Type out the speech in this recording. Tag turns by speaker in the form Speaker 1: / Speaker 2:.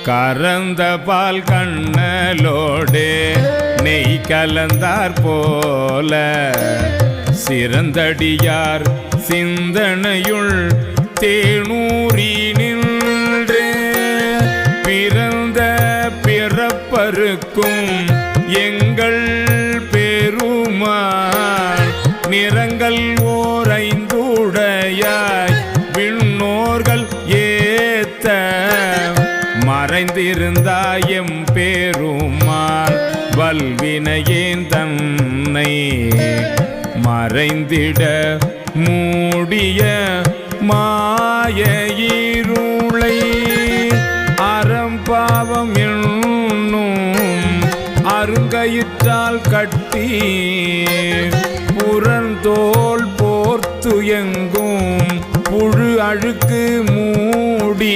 Speaker 1: கறந்த பால் கண்ணலோடு நெய் கலந்தார் போல சிறந்தடியார் சிந்தனையுள் தேனூரி நின்று பிறந்த பிறப்பருக்கும் எங்கள் பெருமாள் நிறங்கள் ஓரைந்துடையாய் விண்ணோர்கள் ஏத்த மறைந்திருந்தாயம் பெருமாள் வல்வினையேன் தன்னை மறைந்திட மூடிய மாய இருளை அறம்பாவம் என்னும் அருங்கயிற்றால் கட்டி புறந்தோல் போர்த்து எங்கும் புழு அழுக்கு மூடி